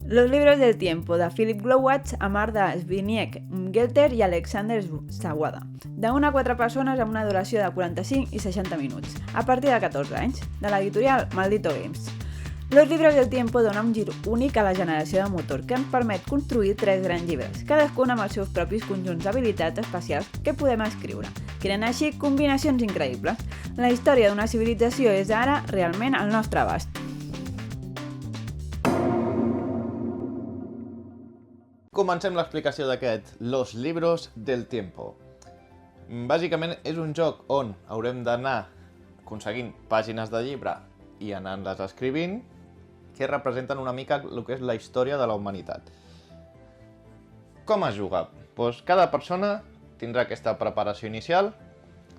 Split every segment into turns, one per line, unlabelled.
Los libros del tiempo, de Philip Glowacz, Amar de Zbigniew Gelter i Alexander Sawada. De 1 a 4 persones amb una duració de 45 i 60 minuts, a partir de 14 anys, de l'editorial Maldito Games. Los libros del tiempo dona un gir únic a la generació de motor que ens permet construir 3 grans llibres, cadascun amb els seus propis conjunts d'habilitats especials que podem escriure, creant així combinacions increïbles. La història d'una civilització és ara realment al nostre abast.
Comencem l'explicació d'aquest Los libros del tiempo. Bàsicament és un joc on haurem d'anar aconseguint pàgines de llibre i anant-les escrivint que representen una mica el que és la història de la humanitat. Com es juga? Doncs cada persona tindrà aquesta preparació inicial,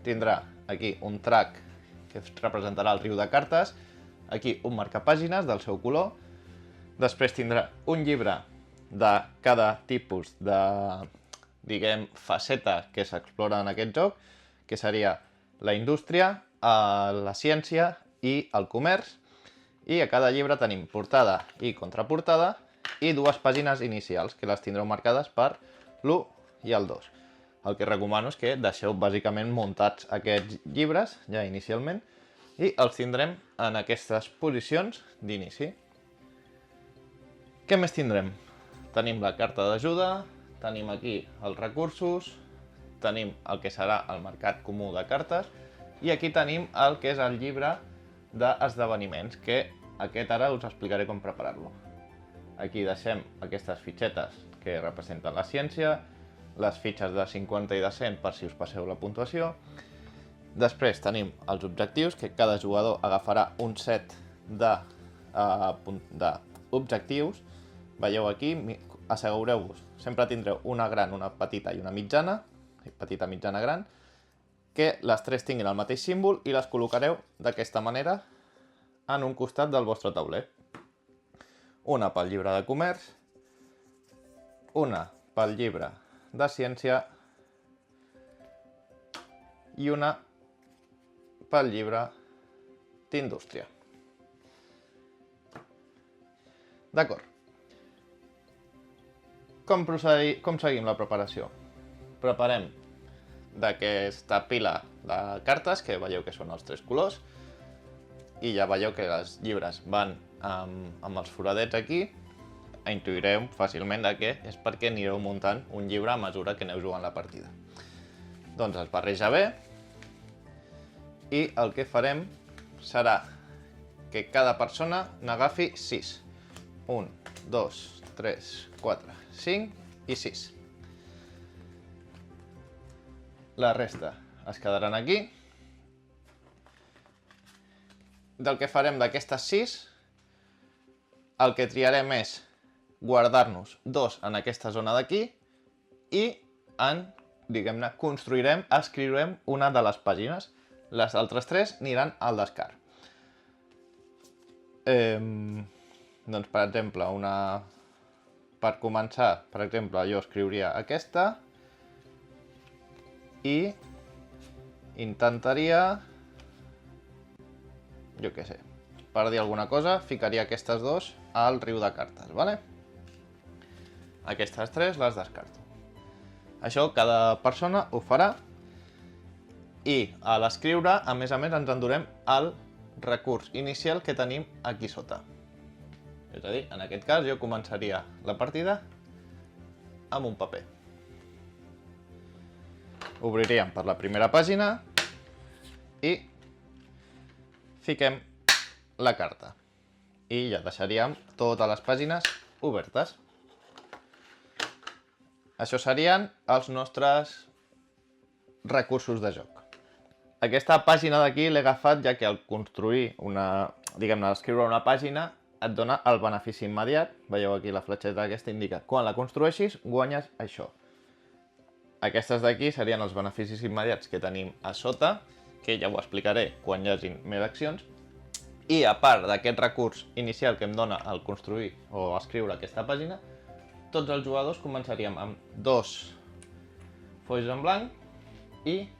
tindrà aquí un track que representarà el riu de cartes, aquí un marcapàgines del seu color, després tindrà un llibre de cada tipus de, faceta que s'explora en aquest joc, que seria la indústria, la ciència i el comerç, i a cada llibre tenim portada i contraportada i 2 pàgines inicials, que les tindreu marcades per l'1 i el 2. El que recomano és que deixeu bàsicament muntats aquests llibres ja inicialment i els tindrem en aquestes posicions d'inici. Què més tindrem? Tenim la carta d'ajuda, tenim aquí els recursos, tenim el que serà el mercat comú de cartes i aquí tenim el que és el llibre d'esdeveniments, que aquest ara us explicaré com preparar-lo. Aquí deixem aquestes fitxetes que representen la ciència, les fitxes de 50 i de 100 per si us passeu la puntuació. Després tenim els objectius, que cada jugador agafarà un set d'objectius. Veieu aquí, assegureu-vos, sempre tindreu una gran, una petita i una mitjana, petita, mitjana, gran, que les 3 tinguin el mateix símbol i les col·locareu d'aquesta manera en un costat del vostre tauler. Una pel llibre de comerç, una pel llibre de ciència i una pel llibre d'indústria. D'acord. Com seguim la preparació? Preparem d'aquesta pila de cartes, que veieu que són els 3 colors, i ja veieu que els llibres van amb els foradets aquí. Intuireu fàcilment que és perquè anireu muntant un llibre a mesura que aneu jugant la partida. Doncs es barreja bé i el que farem serà que cada persona n'agafi 6. 1, 2, 3, 4, 5 i 6. La resta es quedaran aquí. Del que farem d'aquestes 6, el que triarem és guardar-nos 2 en aquesta zona d'aquí i escriurem una de les pàgines. Les altres 3 aniran al descart. Doncs, per exemple, per començar, per exemple, jo escriuria aquesta i intentaria, jo què sé, per dir alguna cosa, ficaria aquestes 2 al riu de cartes, ¿vale? Aquestes 3 les descarto. Això cada persona ho farà i a l'escriure, a més, ens endurem el recurs inicial que tenim aquí sota. És a dir, en aquest cas jo començaria la partida amb un paper. Obriríem per la primera pàgina i fiquem la carta. I ja deixaríem totes les pàgines obertes. Això serien els nostres recursos de joc. Aquesta pàgina d'aquí l'he agafat ja que al construir escriure una pàgina et dona el benefici immediat. Veieu aquí la fletxeta aquesta indica quan la construeixis guanyes això. Aquestes d'aquí serien els beneficis immediats que tenim a sota, que ja ho explicaré quan hi hagi més accions. I a part d'aquest recurs inicial que em dona el construir o escriure aquesta pàgina, tots els jugadors començaríem amb 2 fulls en blanc i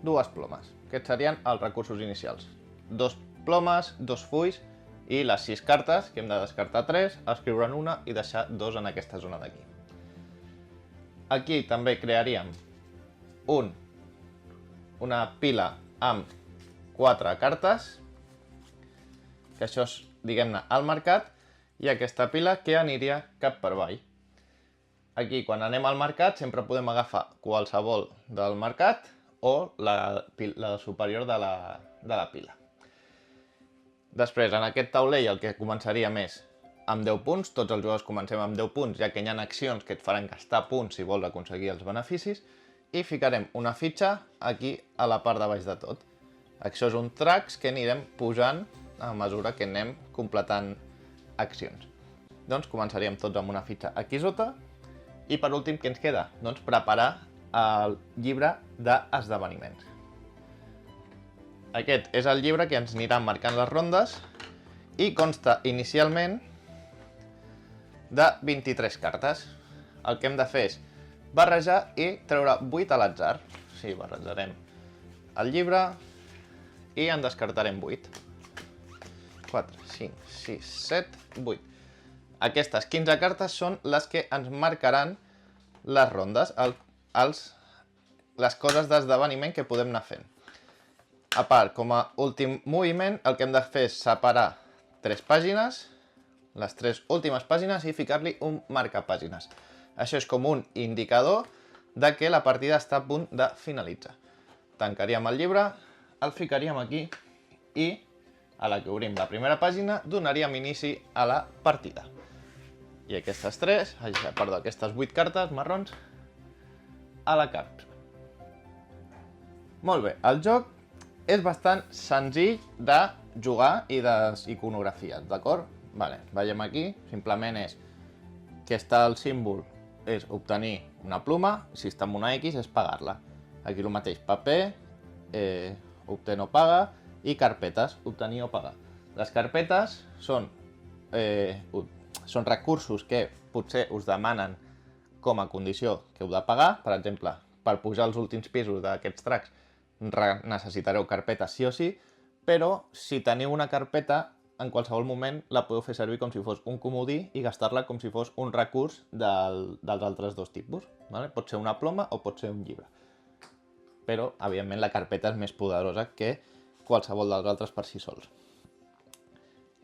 2 plomes. Aquests serien els recursos inicials. 2 plomes, 2 fulls I les 6 cartes, que hem de descartar 3, escriure'n una i deixar 2 en aquesta zona d'aquí. Aquí també crearíem una pila amb 4 cartes, que això és, diguem-ne, al mercat, i aquesta pila que aniria cap per avall. Aquí, quan anem al mercat, sempre podem agafar qualsevol del mercat o la superior de la pila. Després, en aquest taulell el que començaríem és amb 10 punts, tots els jugadors comencem amb 10 punts, ja que hi ha accions que et faran gastar punts si vols aconseguir els beneficis, i ficarem una fitxa aquí a la part de baix de tot. Això és un tracks que anirem posant a mesura que anem completant accions. Doncs començaríem tots amb una fitxa aquí sota, i per últim, què ens queda? Doncs preparar el llibre d'esdeveniments. Aquest és el llibre que ens aniran marcant les rondes i consta inicialment de 23 cartes. El que hem de fer és barrejar i treure 8 a l'atzar. Sí, barrejarem el llibre i en descartarem 8. 4, 5, 6, 7, 8. Aquestes 15 cartes són les que ens marcaran les rondes, les coses d'esdeveniment que podem anar fent. A part, com a últim moviment, el que hem de fer és separar 3 pàgines, les 3 últimes pàgines, i ficar-li un marcapàgines. Això és com un indicador de que la partida està a punt de finalitzar. Tancaríem el llibre, el ficaríem aquí i a la que obrim la primera pàgina donaríem inici a la partida. I aquestes 8 cartes marrons a la cap. Molt bé, el joc és bastant senzill de jugar i d'iconografia, d'acord? Vale, veiem aquí, simplement és que està el símbol, és obtenir una pluma, si està amb una X és pagar-la. Aquí el mateix, paper, obtenir o paga, i carpetes, obtenir o pagar. Les carpetes són recursos que potser us demanen com a condició que heu de pagar. Per exemple, per pujar als últims pisos d'aquests tracks necessitareu carpetes sí o sí, però si teniu una carpeta, en qualsevol moment la podeu fer servir com si fos un comodí i gastar-la com si fos un recurs dels altres dos tipus. Vale? Pot ser una ploma o pot ser un llibre. Però, evidentment, la carpeta és més poderosa que qualsevol dels altres per si sols.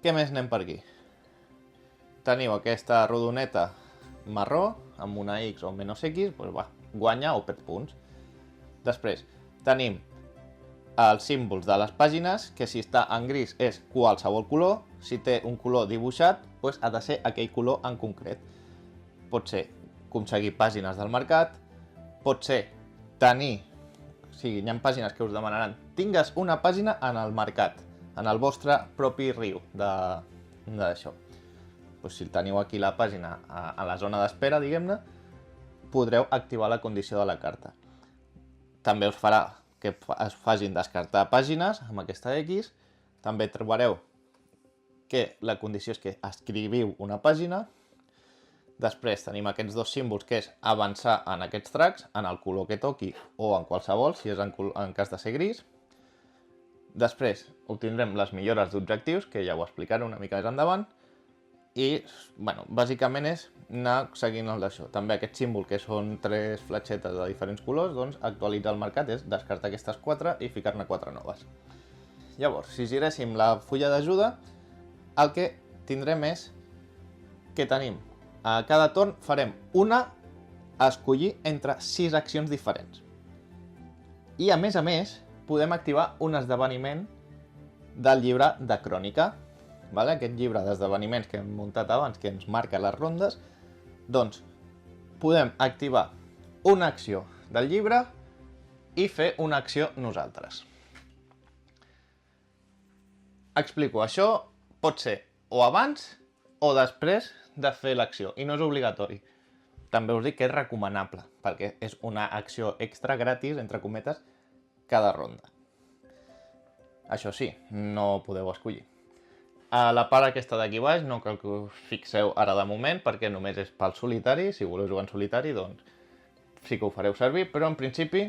Què més anem per aquí? Teniu aquesta rodoneta marró, amb una X o menys X, doncs va, guanya o perd punts. Després, tenim els símbols de les pàgines, que si està en gris és qualsevol color, si té un color dibuixat, doncs ha de ser aquell color en concret. Pot ser aconseguir pàgines del mercat, pot ser tenir, o sigui, hi ha pàgines que us demanaran, tingues una pàgina en el mercat, en el vostre propi riu d'això. Doncs si teniu aquí la pàgina a la zona d'espera, diguem-ne, podreu activar la condició de la carta. També us farà que es facin descartar pàgines amb aquesta X. També trobareu que la condició és que escriviu una pàgina. Després tenim aquests dos símbols, que és avançar en aquests tracks, en el color que toqui o en qualsevol, si és en cas de ser gris. Després obtindrem les millores d'objectius, que ja ho explicaré una mica més endavant. I, bueno, bàsicament és anar seguint el d'això. També aquest símbol, que són 3 fletxetes de diferents colors, doncs actualitzar el mercat és descartar aquestes 4 i ficar-ne 4 noves. Llavors, si giréssim la fulla d'ajuda, el que tindrem és que tenim a cada torn farem una a escollir entre 6 accions diferents. I a més, podem activar un esdeveniment del llibre de crònica. Vale? Aquest llibre d'esdeveniments que hem muntat abans, que ens marca les rondes, doncs podem activar una acció del llibre i fer una acció nosaltres. Explico, això pot ser o abans o després de fer l'acció, i no és obligatori. També us dic que és recomanable, perquè és una acció extra gratis, entre cometes, cada ronda. Això sí, no podeu escollir. A la part aquesta d'aquí baix no cal que us fixeu ara de moment, perquè només és pel solitari. Si voleu jugar en solitari, doncs sí que ho fareu servir, però en principi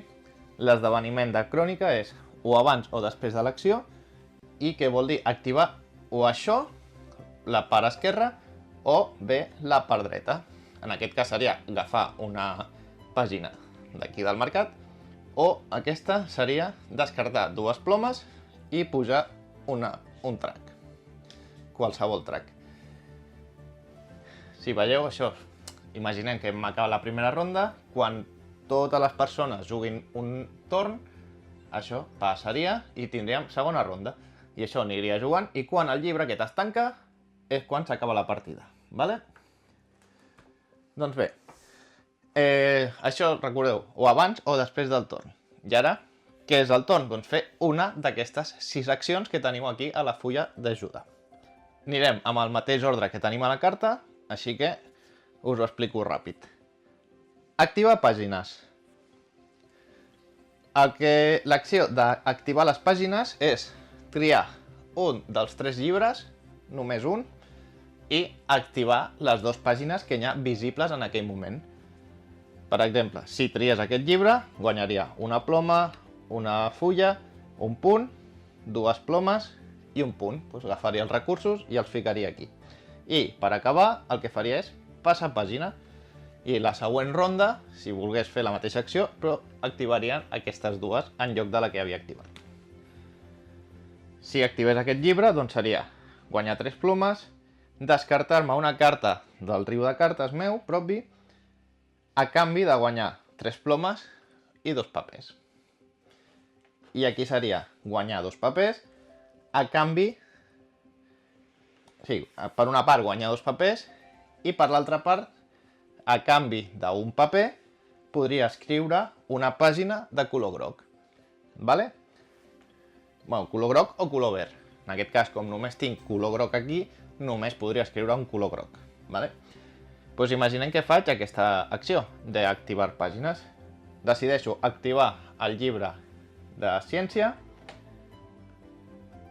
l'esdeveniment de crònica és o abans o després de l'acció, i què vol dir activar o això la part esquerra o bé la part dreta. En aquest cas seria agafar una pàgina d'aquí del mercat, o aquesta seria descartar dues plomes i pujar un track, qualsevol track. Si veieu això, imaginem que hem acabat la primera ronda, quan totes les persones juguin un torn, això passaria i tindríem segona ronda. I això aniria jugant, i quan el llibre aquest es tanca és quan s'acaba la partida, vale? Doncs bé, això recordeu, o abans o després del torn. I ara, què és el torn? Doncs fer una d'aquestes 6 accions que teniu aquí a la fulla d'ajuda. Anirem amb el mateix ordre que tenim a la carta, així que us ho explico ràpid. Activar pàgines. L'acció d'activar les pàgines és triar un dels 3 llibres, només un, i activar les 2 pàgines que hi ha visibles en aquell moment. Per exemple, si tries aquest llibre, guanyaria una ploma, una fulla, un punt, 2 plomes i un punt. Doncs agafaria els recursos i els ficaria aquí. I per acabar, el que faria és passar pàgina. I la següent ronda, si volgués fer la mateixa acció, però activarien aquestes dues en lloc de la que havia activat. Si activés aquest llibre, doncs seria guanyar 3 plomes, descartar-me una carta del riu de cartes meu, propi, a canvi de guanyar 3 plomes i 2 papers. I aquí seria guanyar 2 papers, a canvi... Sí, per una part guanyar 2 papers, i per l'altra part, a canvi d'un paper, podria escriure una pàgina de color groc. Vale? Bueno, color groc o color verd. En aquest cas, com només tinc color groc aquí, només podria escriure un color groc. Vale? Doncs imaginem que faig aquesta acció d'activar pàgines. Decideixo activar el llibre de ciència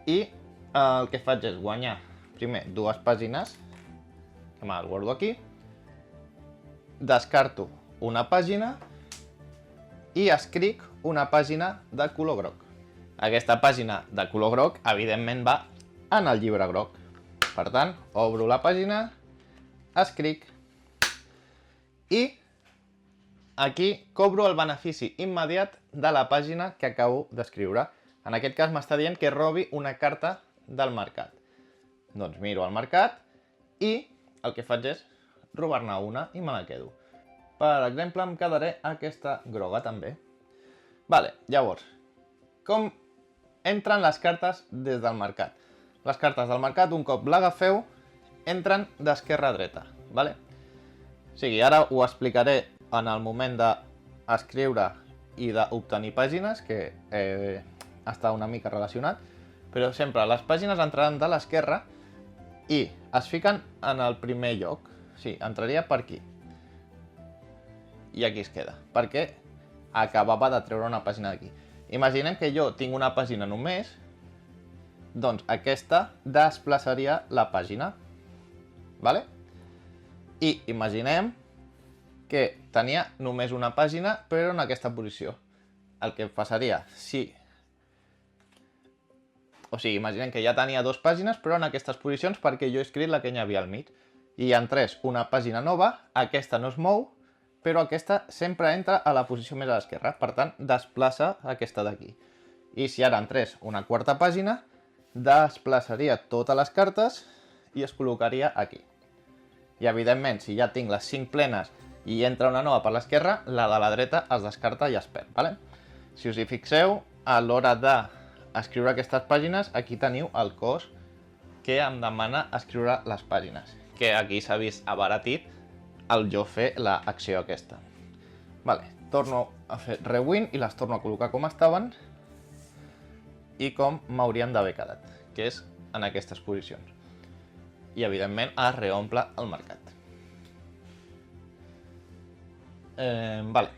i el que faig és guanyar primer 2 pàgines, que me'l guardo aquí, descarto una pàgina i escric una pàgina de color groc. Aquesta pàgina de color groc, evidentment, va en el llibre groc. Per tant, obro la pàgina, escric i aquí cobro el benefici immediat de la pàgina que acabo d'escriure. En aquest cas m'està dient que robi una carta del mercat. Doncs miro al mercat i el que faig és robar-ne una i me la quedo. Per exemple, em quedaré aquesta groga també. Vale, llavors, com entren les cartes des del mercat? Les cartes del mercat, un cop l'agafeu, entren d'esquerra a dreta. Vale? O sigui, ara ho explicaré en el moment d'escriure i d'obtenir pàgines, que està una mica relacionat, però sempre les pàgines entraran de l'esquerra i es fiquen en el primer lloc. Sí, entraria per aquí. I aquí es queda, perquè acabava de treure una pàgina d'aquí. Imaginem que jo tinc una pàgina només, doncs aquesta desplaçaria la pàgina. Vale? I imaginem que tenia només una pàgina, però en aquesta posició. El que passaria, si... O sigui, imaginem que ja tenia 2 pàgines, però en aquestes posicions perquè jo he escrit la que hi havia al mig. I entrés una pàgina nova, aquesta no es mou, però aquesta sempre entra a la posició més a l'esquerra. Per tant, desplaça aquesta d'aquí. I si ara entrés una quarta pàgina, desplaçaria totes les cartes i es col·locaria aquí. I evidentment, si ja tinc les 5 plenes i entra una nova per l'esquerra, la de la dreta es descarta i es perd. Vale? Si us hi fixeu, a l'hora d'escriure aquestes pàgines, aquí teniu el cos que em demana escriure les pàgines, que aquí s'ha vist abaratit el jo fer l'acció aquesta. Vale, torno a fer rewind i les torno a col·locar com estaven i com m'haurien d'haver quedat, que és en aquestes posicions. I evidentment es reomple el mercat. Vale.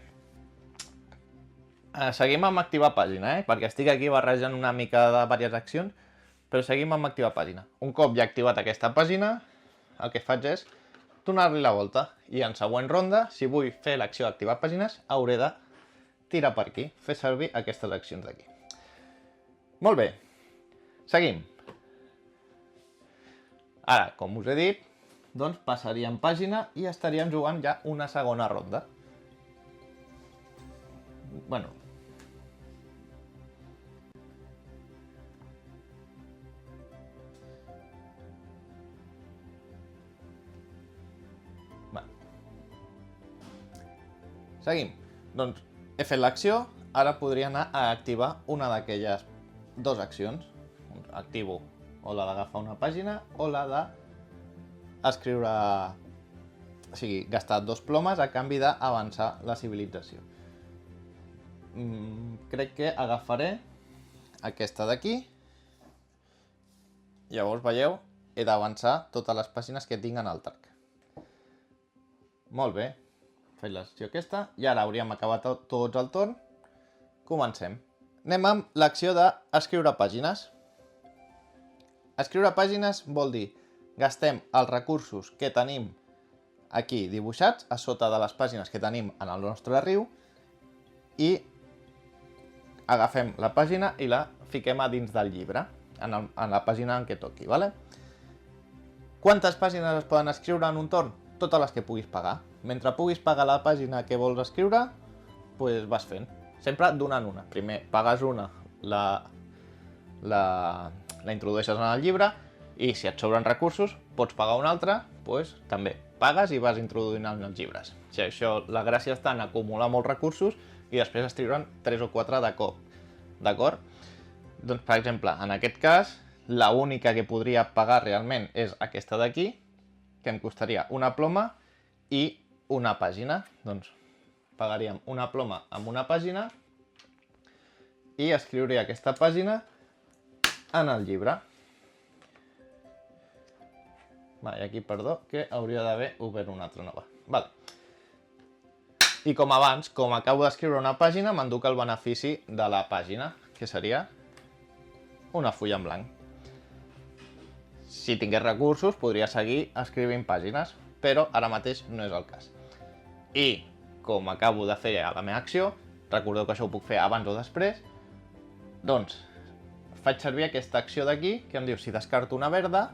Seguim amb activar pàgina, perquè estic aquí barrejant una mica de diverses accions, però seguim amb activar pàgina. Un cop ja he activat aquesta pàgina, el que faig és donar-li la volta i en següent ronda, si vull fer l'acció d'activar pàgines, hauré de tirar per aquí, fer servir aquestes accions d'aquí. Molt bé, seguim. Ara, com us he dit, doncs passaríem pàgina i estaríem jugant ja una segona ronda. Bueno. Seguim. Doncs he fet l'acció, ara podria anar a activar una d'aquelles dues accions. Activo o la d'agafar una pàgina o la d'escriure, o sigui, gastar 2 plomes a canvi d'avançar la civilització. Crec que agafaré aquesta d'aquí. Llavors, veieu, he d'avançar totes les pàgines que tinc en el track. Molt bé, he fet l'acció aquesta i ara hauríem acabat tots el torn. Comencem. Anem amb l'acció d'escriure pàgines. Escriure pàgines vol dir gastem els recursos que tenim aquí dibuixats a sota de les pàgines que tenim en el nostre riu i agafem la pàgina i la fiquem a dins del llibre, en la pàgina en què toqui, ¿vale? Quantes pàgines es poden escriure en un torn? Totes les que puguis pagar. Mentre puguis pagar la pàgina que vols escriure, doncs vas fent. Sempre d'una en una. Primer pagues una, la introdueixes en el llibre i si et sobren recursos pots pagar una altra, doncs també pagues i vas introduint en els llibres. O sigui, això, la gràcia està en acumular molts recursos i després escriure'n 3 o 4 de cop. D'acord? Doncs, per exemple, en aquest cas, l'única que podria pagar realment és aquesta d'aquí, que em costaria una ploma i una pàgina. Doncs pagaríem una ploma amb una pàgina i escriuria aquesta pàgina en el llibre. Va, i aquí, perdó, que hauria d'haver obert una altra nova. Vale. I com abans, com acabo d'escriure una pàgina, m'enduc el benefici de la pàgina, que seria una fulla en blanc. Si tingués recursos, podria seguir escrivint pàgines, però ara mateix no és el cas. I, com acabo de fer ja la meva acció, recordeu que això ho puc fer abans o després, doncs faig servir aquesta acció d'aquí, que em diu si descarto una verda,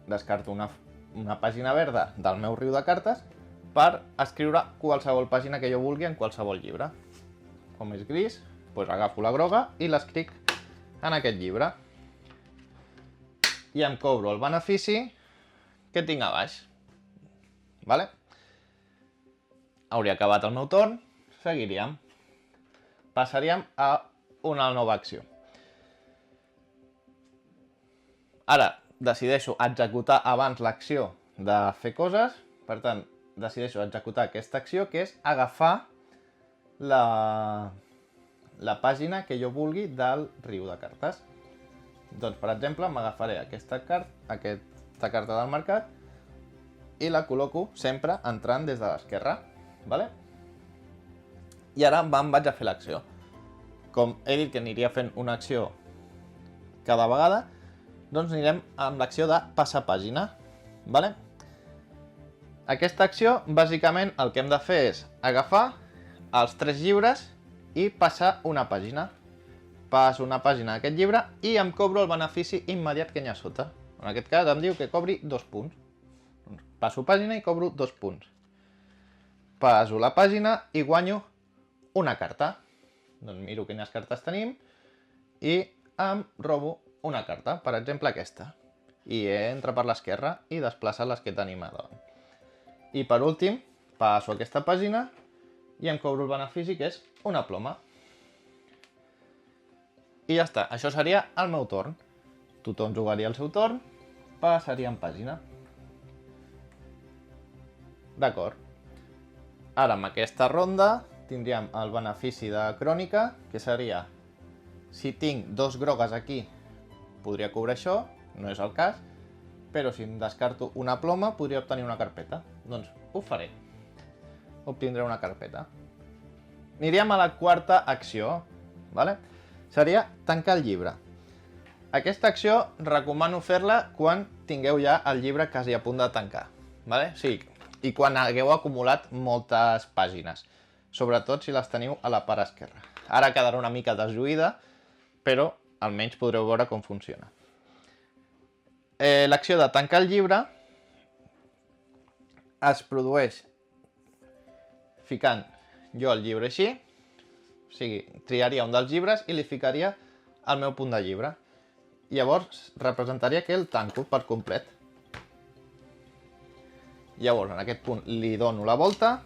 descarto una pàgina verda del meu riu de cartes per escriure qualsevol pàgina que jo vulgui en qualsevol llibre. Com és gris, doncs agafo la groga i l'escric en aquest llibre. I em cobro el benefici que tinc a baix. Vale? Hauria acabat el meu torn, seguiríem. Passaríem a una nova acció. Ara decideixo executar abans l'acció de fer coses, per tant, decideixo executar aquesta acció, que és agafar la pàgina que jo vulgui del riu de cartes. Doncs, per exemple, m'agafaré aquesta carta del mercat i la col·loco sempre entrant des de l'esquerra. Vale? I ara me'n vaig a fer l'acció. Com he dit que aniria fent una acció cada vegada, doncs anirem amb l'acció de passar pàgina. Vale? Aquesta acció, bàsicament, el que hem de fer és agafar els 3 llibres i passar una pàgina. Passo una pàgina d'aquest llibre i em cobro el benefici immediat que hi ha sota. En aquest cas em diu que cobri 2 punts. Passo pàgina i cobro 2 punts. Passo la pàgina i guanyo una carta. Doncs miro quines cartes tenim i em robo una carta, per exemple aquesta. I entra per l'esquerra i desplaça les que tenim a davant. I per últim, passo aquesta pàgina i em cobro el benefici que és una ploma. I ja està, això seria el meu torn. Tothom jugaria el seu torn, passaríem pàgina. D'acord. Ara amb aquesta ronda tindríem el benefici de crònica, que seria, si tinc 2 grogues aquí, podria cobrar això, no és el cas, però si em descarto una ploma, podria obtenir una carpeta. Doncs ho faré. Obtindré una carpeta. Aniríem a la quarta acció, ¿vale? Seria tancar el llibre. Aquesta acció recomano fer-la quan tingueu ja el llibre quasi a punt de tancar, ¿vale? Sí, i quan hagueu acumulat moltes pàgines, sobretot si les teniu a la part esquerra. Ara quedarà una mica deslluïda, però almenys podreu veure com funciona. L'acció de tancar el llibre es produeix ficant jo el llibre així, o sigui, triaria un dels llibres i li ficaria el meu punt de llibre. Llavors representaria que el tanco per complet. Llavors en aquest punt li dono la volta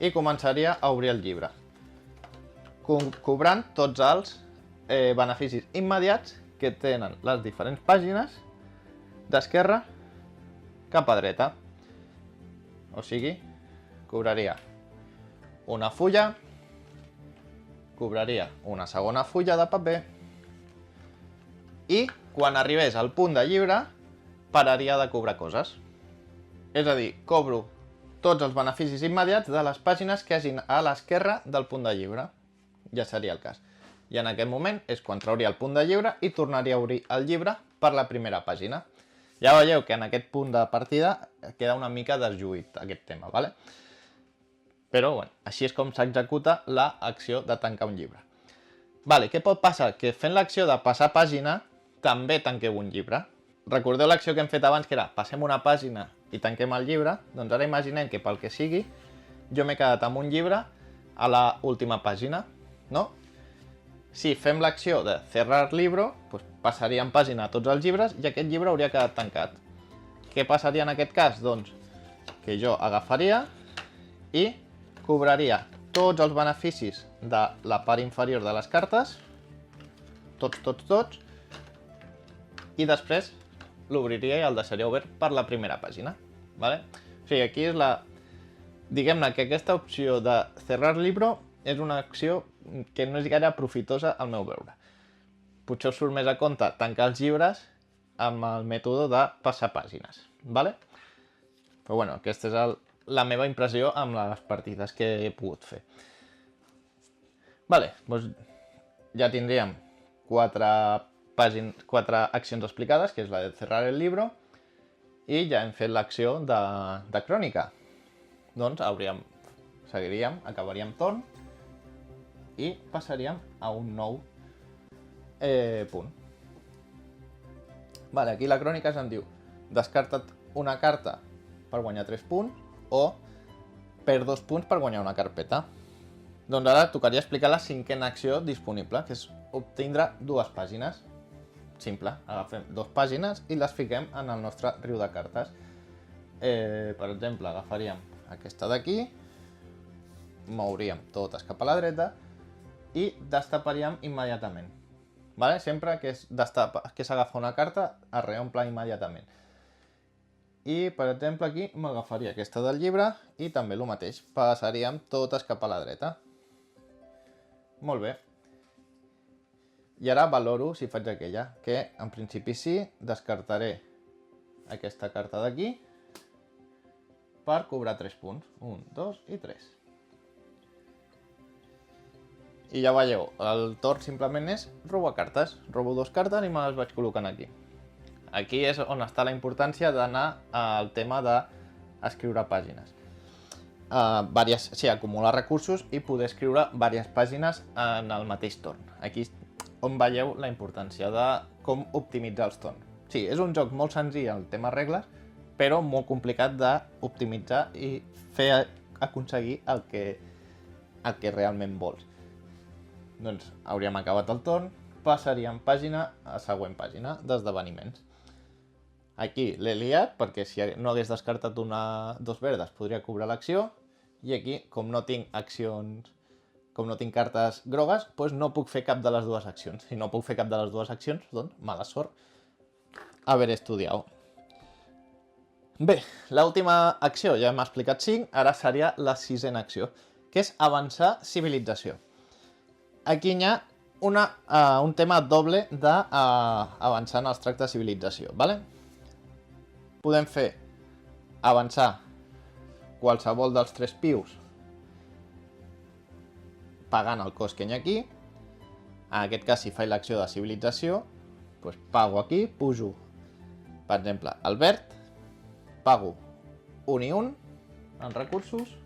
i començaria a obrir el llibre, cobrant tots els beneficis immediats que tenen les diferents pàgines d'esquerra cap a dreta. O sigui, cobraria una fulla, cobraria una segona fulla de paper i quan arribés al punt de llibre pararia de cobrar coses. És a dir, cobro tots els beneficis immediats de les pàgines que hagin a l'esquerra del punt de llibre. Ja seria el cas. I en aquest moment és quan trauria el punt de llibre i tornaria a obrir el llibre per la primera pàgina. Ja veieu que en aquest punt de partida queda una mica desjuït aquest tema, ¿vale? Però bueno, així és com s'executa l'acció de tancar un llibre. Vale, què pot passar? Que fent l'acció de passar pàgina també tanqueu un llibre. Recordeu l'acció que hem fet abans, que era passem una pàgina i tanquem el llibre? Doncs ara imaginem que pel que sigui jo m'he quedat amb un llibre a la última pàgina, no? Si fem l'acció de cerrar libro, doncs passaríem pàgina a tots els llibres i aquest llibre hauria quedat tancat. Què passaria en aquest cas? Doncs que jo agafaria i cobraria tots els beneficis de la part inferior de les cartes, tots, i després l'obriria i el deixaria obert per la primera pàgina. ¿Vale? O sigui, aquí és la... Diguem-ne que aquesta opció de cerrar libro és una acció que no és gaire profitosa al meu veure. Potser us surt més a compte tancar els llibres amb el mètode de passar pàgines. ¿Vale? Però bueno, aquesta és la meva impressió amb les partides que he pogut fer. Vale, doncs ja tindríem 4 accions explicades, que és la de cerrar el libro, i ja hem fet l'acció de crònica. Doncs seguiríem, acabaríem torn i passaríem a un nou punt. Vale, aquí la crònica se'n diu descarta't una carta per guanyar 3 punts o perd 2 punts per guanyar una carpeta. Doncs ara tocaria explicar la cinquena acció disponible, que és obtindre 2 pàgines. Simple, agafem 2 pàgines i les fiquem en el nostre riu de cartes. Per exemple, agafaríem aquesta d'aquí, mouríem totes cap a la dreta i destaparíem immediatament. Vale? Sempre que s'agafa una carta, es reomple immediatament. I, per exemple, aquí m'agafaria aquesta del llibre i també el mateix, passaríem totes cap a la dreta. Molt bé. I ara valoro si faig aquella, que en principi sí, descartaré aquesta carta d'aquí per cobrar 3 punts. 1, 2 i 3. I ja veieu, el torn simplement és robar cartes. Robo 2 cartes i me les vaig col·locant aquí. Aquí és on està la importància d'anar al tema d'escriure pàgines. Acumular recursos i poder escriure diverses pàgines en el mateix torn. Aquí on veieu la importància de com optimitzar els torns. Sí, és un joc molt senzill el tema regles, però molt complicat d'optimitzar i fer aconseguir el que realment vols. Doncs hauríem acabat el torn, passaríem pàgina a següent pàgina d'esdeveniments. Aquí l'he liat perquè si no hagués descartat 2 verdes podria cobrar l'acció i aquí, com no tinc cartes grogues, doncs no puc fer cap de les 2 accions. Si no puc fer cap de les 2 accions, doncs mala sort haver estudiat. Bé, l'última acció ja m'ha explicat 5, ara seria la 6a acció, que és avançar civilització. Aquí hi ha un tema doble d'avançar en els tractes de civilització, ¿vale? Podem fer avançar qualsevol dels 3 pius pagant el cost que hi ha aquí. En aquest cas, si faig l'acció de civilització, doncs pago aquí, pujo, per exemple, el verd, pago 1 i 1 en recursos,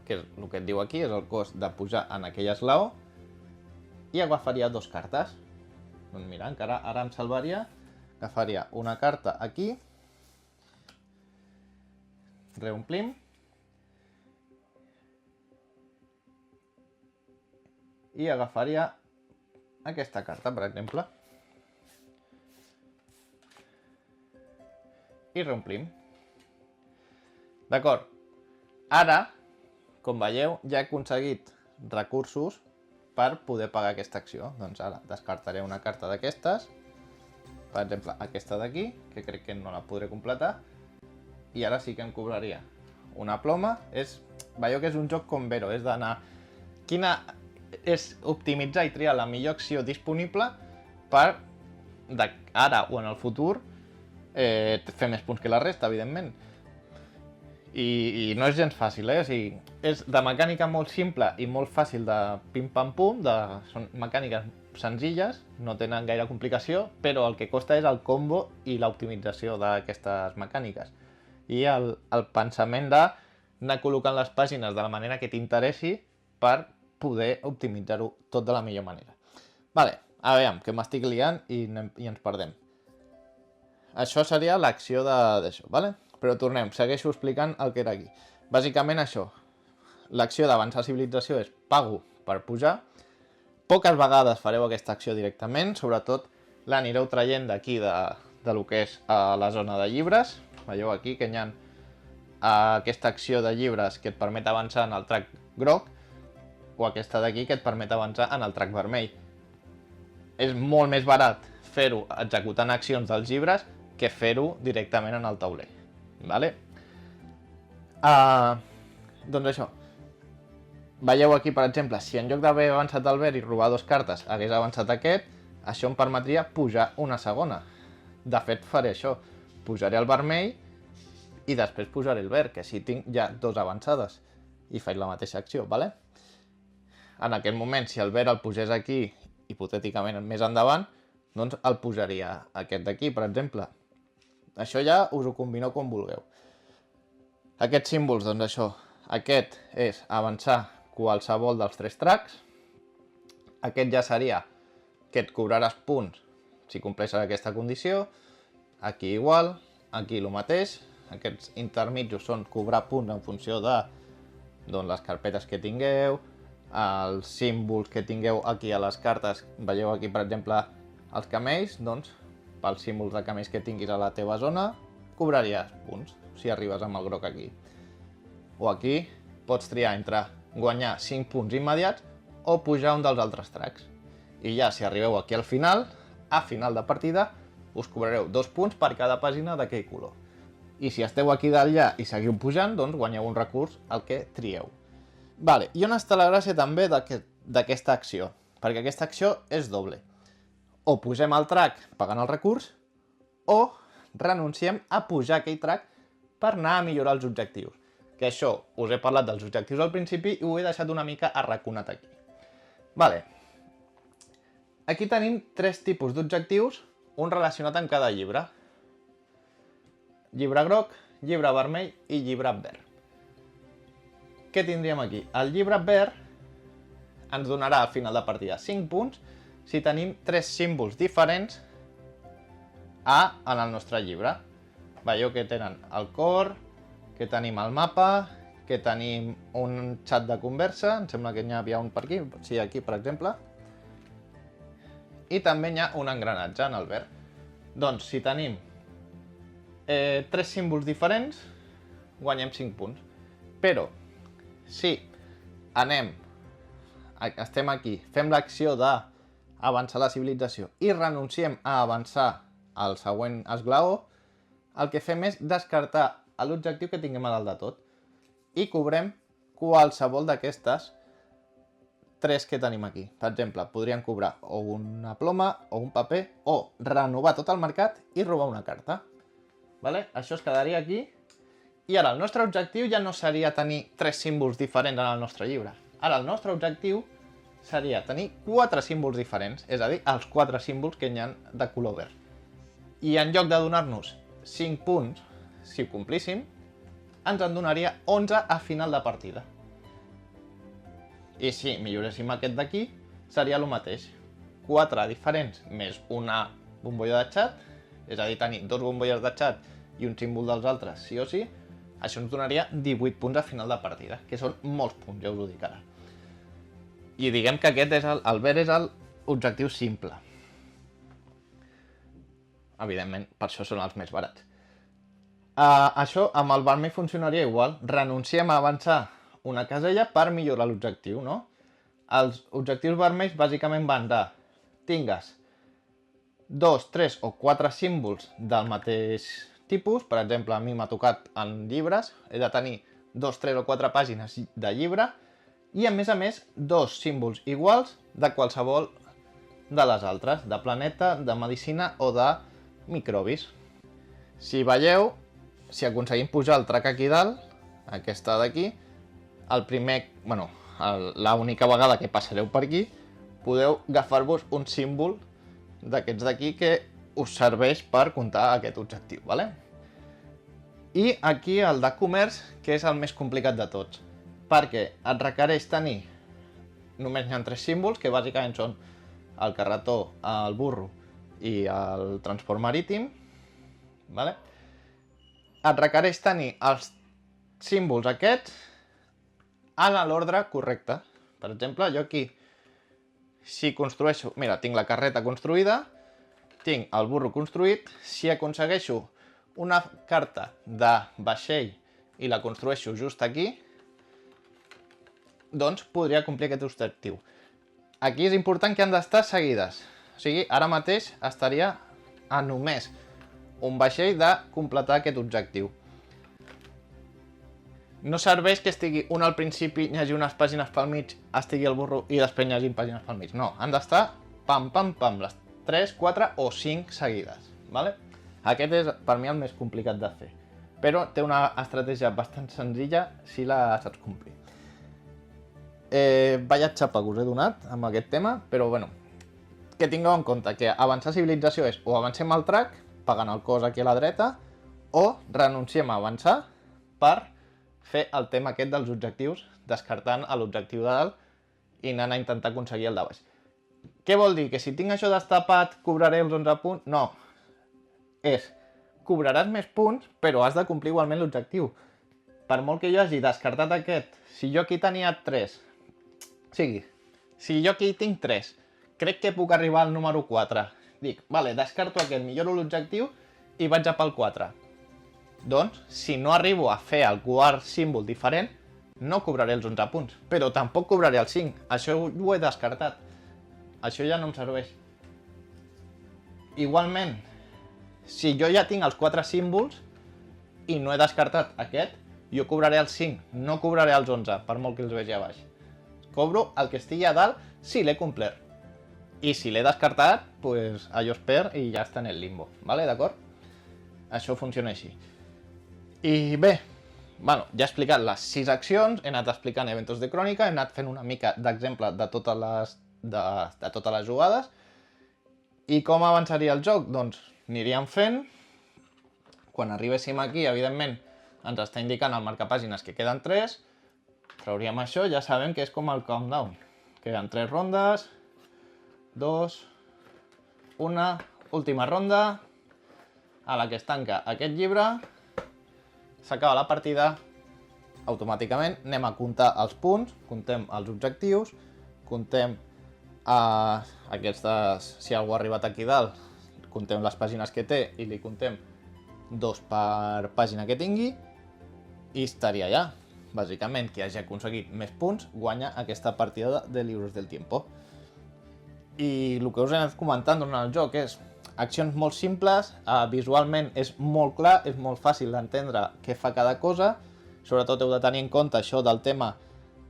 que és el que et diu aquí, és el cost de pujar en aquell esglaó, i agafaria 2 cartes. Doncs mira, encara ara em salvaria, agafaria una carta aquí, reomplim, i agafaria aquesta carta, per exemple, i reomplim. D'acord, ara, com veieu, ja he aconseguit recursos per poder pagar aquesta acció. Doncs ara descartaré una carta d'aquestes, per exemple aquesta d'aquí, que crec que no la podré completar, i ara sí que em cobraria una ploma. Veieu que és un joc com Vero, és d'anar... és optimitzar i triar la millor acció disponible per, ara o en el futur, fer més punts que la resta, evidentment. I no és gens fàcil, O sigui, és de mecànica molt simple i molt fàcil de pim-pam-pum, són mecàniques senzilles, no tenen gaire complicació, però el que costa és el combo i l'optimització d'aquestes mecàniques. I el pensament d'anar col·locant les pàgines de la manera que t'interessi per poder optimitzar-ho tot de la millor manera. Vale, a veure, que m'estic liant i ens perdem. Això seria l'acció d'això, vale? Però tornem, segueixo explicant el que era aquí. Bàsicament això, l'acció d'avançar civilització és pago per pujar. Poques vegades fareu aquesta acció directament, sobretot l'anireu traient d'aquí de lo que és la zona de llibres. Veieu aquí que hi ha aquesta acció de llibres que et permet avançar en el track groc, o aquesta d'aquí que et permet avançar en el track vermell. És molt més barat fer-ho executant accions dels llibres que fer-ho directament en el tauler. Vale? Doncs això. Veieu aquí, per exemple, si en lloc d'haver avançat el verd i robar 2 cartes hagués avançat aquest, això em permetria pujar una segona. De fet, faré això. Pujaré el vermell i després pujaré el verd, que així tinc ja 2 avançades i faig la mateixa acció, vale? En aquest moment, si el verd el pugés aquí, hipotèticament més endavant, doncs el pujaria aquest d'aquí, per exemple. Això ja us ho combineu com vulgueu. Aquests símbols, doncs això, aquest és avançar qualsevol dels 3 tracks. Aquest ja seria que et cobraràs punts si compleixes aquesta condició. Aquí igual, aquí el mateix. Aquests intermitjos són cobrar punts en funció de les carpetes que tingueu, els símbols que tingueu aquí a les cartes. Veieu aquí, per exemple, els camells, doncs, pels símbols de camells que tinguis a la teva zona, cobraries punts, si arribes amb el groc aquí. O aquí pots triar entre guanyar 5 punts immediats o pujar un dels altres tracks. I ja, si arribeu aquí al final, a final de partida, us cobrareu 2 punts per cada pàgina d'aquell color. I si esteu aquí dalt ja i seguiu pujant, doncs guanyeu un recurs al que trieu. Vale, i on està la gràcia també d'aquesta acció? Perquè aquesta acció és doble. O pugem el track pagant el recurs, o renunciem a pujar aquell track per anar a millorar els objectius. Que això, us he parlat dels objectius al principi i ho he deixat una mica arraconat aquí. Vale. Aquí tenim 3 tipus d'objectius, un relacionat amb cada llibre. Llibre groc, llibre vermell i llibre verd. Què tindríem aquí? El llibre verd ens donarà al final de partida 5 punts si tenim 3 símbols diferents en el nostre llibre. Veieu que tenen el cor, que tenim el mapa, que tenim un xat de conversa, em sembla que n'hi havia un per aquí, sí, aquí per exemple, i també hi ha un engranatge en el verd. Doncs si tenim 3 símbols diferents, guanyem 5 punts. Però si estem aquí, fem l'acció d'avançar la civilització i renunciem a avançar al següent esglaó, el que fem és descartar l'objectiu que tinguem a dalt de tot i cobrem qualsevol d'aquestes 3 que tenim aquí. Per exemple, podríem cobrar o una ploma o un paper o renovar tot el mercat i robar una carta. Vale? Això es quedaria aquí. I ara el nostre objectiu ja no seria tenir 3 símbols diferents en el nostre llibre. Ara el nostre objectiu seria tenir 4 símbols diferents, és a dir, els 4 símbols que hi ha de color verd. I en lloc de donar-nos 5 punts, si ho complíssim, ens en donaria 11 a final de partida. I si milloréssim aquest d'aquí, seria el mateix. 4 diferents més una bombolla de xat, és a dir, tenir 2 bombolles de xat i un símbol dels altres sí o sí, això ens donaria 18 punts a final de partida, que són molts punts, ja us ho dic ara. I diguem que aquest és el ver és l'objectiu simple. Evidentment, per això són els més barats. Això amb el vermell funcionaria igual. Renunciem a avançar una casella per millorar l'objectiu, no? Els objectius vermells bàsicament van de tingues 2, 3 o 4 símbols del mateix tipus. Per exemple, a mi m'ha tocat en llibres, he de tenir 2, 3 o 4 pàgines de llibre i a més 2 símbols iguals de qualsevol de les altres, de planeta, de medicina o de microbis. Si veieu, si aconseguim pujar el track aquí dalt, aquesta d'aquí, l'única vegada que passareu per aquí, podeu agafar-vos un símbol d'aquests d'aquí que us serveix per comptar aquest objectiu, ¿vale? I aquí el de comerç, que és el més complicat de tots, perquè et requereix tenir, només n'hi ha 3 símbols, que bàsicament són el carretó, el burro i el transport marítim, ¿vale? Et requereix tenir els símbols aquests en l'ordre correcte. Per exemple, jo aquí, si construeixo... Mira, tinc la carreta construïda, tinc el burro construït. Si aconsegueixo una carta de vaixell i la construeixo just aquí, doncs podria complir aquest objectiu. Aquí és important que han d'estar seguides. O sigui, ara mateix estaria a només un vaixell de completar aquest objectiu. No serveix que estigui un al principi, hi hagi unes pàgines pel mig, estigui el burro i després hi hagi pàgines pel mig. No, han d'estar pam, pam, pam, les 3, 4 o 5 seguides. ¿Vale? Aquest és per mi el més complicat de fer. Però té una estratègia bastant senzilla si la saps complir. Vaya xapa que us he donat amb aquest tema, però bueno, que tingueu en compte que avançar civilització és o avancem al track, pagant el cos aquí a la dreta, o renunciem a avançar per fer el tema aquest dels objectius, descartant l'objectiu de dalt i anant a intentar aconseguir el de baix. Què vol dir? Que si tinc això destapat cobraré els 11 punts? No. Cobraràs més punts, però has de complir igualment l'objectiu. Per molt que jo hagi descartat aquest, si jo aquí tenia 3, si jo aquí tinc 3, crec que puc arribar al número 4. Dic, vale, descarto aquest, milloro l'objectiu i vaig a pel 4. Doncs, si no arribo a fer el quart símbol diferent, no cobraré els 11 punts, però tampoc cobraré el 5. Això ho he descartat. Això ja no em serveix. Igualment, si jo ja tinc els 4 símbols i no he descartat aquest, jo cobraré el 5, no cobraré els 11, per molt que els vegi a baix. Cobro el que estigui a dalt si l'he complert. I si l'he descartat, doncs allò es perd i ja està en el limbo, ¿vale? D'acord? Això funciona així. I bé, bueno, ja he explicat les 6 accions, he anat explicant eventos de crònica, he anat fent una mica d'exemple de totes les jugades. I com avançaria el joc? Doncs aniríem fent. Quan arribéssim aquí, evidentment, ens està indicant el marcapàgines que queden 3. Trauríem això, ja sabem que és com el countdown. Queden 3 rondes, 2, una, última ronda, a la que es tanca aquest llibre, s'acaba la partida, automàticament anem a comptar els punts, contem els objectius, contem aquestes, si algú ha arribat aquí dalt, contem les pàgines que té i li contem 2 per pàgina que tingui i estaria allà. Bàsicament, qui hagi aconseguit més punts guanya aquesta partida de Libros del Tiempo. I el que us he anat comentant durant el joc és accions molt simples, visualment és molt clar, és molt fàcil d'entendre què fa cada cosa. Sobretot heu de tenir en compte això del tema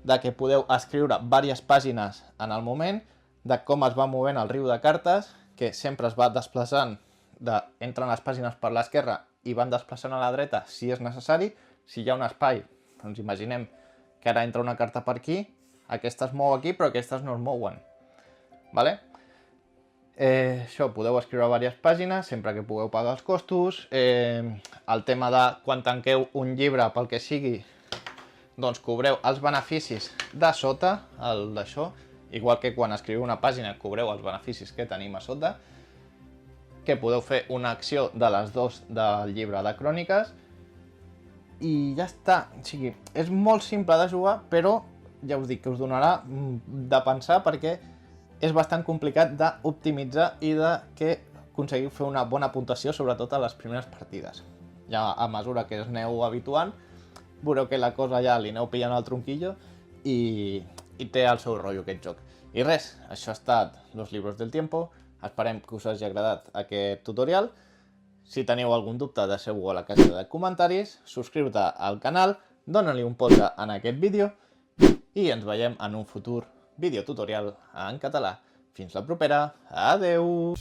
de que podeu escriure diverses pàgines en el moment, de com es va movent el riu de cartes, que sempre es va desplaçant, entren les pàgines per l'esquerra i van desplaçant a la dreta si és necessari. Si hi ha un espai, doncs imaginem que ara entra una carta per aquí, aquesta es mou aquí, però aquestes no es mouen. Vale? Això, podeu escriure diverses pàgines, sempre que pugueu pagar els costos. El tema de quan tanqueu un llibre, pel que sigui, doncs cobreu els beneficis de sota, el d'això. igual que quan escriviu una pàgina cobreu els beneficis que tenim a sota, que podeu fer una acció de les 2 del llibre de cròniques i ja està. O sigui, és molt simple de jugar, però ja us dic que us donarà de pensar perquè és bastant complicat d'optimitzar i de que aconseguiu fer una bona puntuació, sobretot a les primeres partides. Ja a mesura que us aneu habituant, veureu que la cosa ja li aneu pillant el tronquillo i té el seu rotllo aquest joc. I res, això ha estat Los Libros del Tiempo. Esperem que us hagi agradat aquest tutorial. Si teniu algun dubte, deixeu-ho a la caixa de comentaris, subscriu-te al canal, dona-li un polze en aquest vídeo i ens veiem en un futur videotutorial en català. Fins la propera, adeu!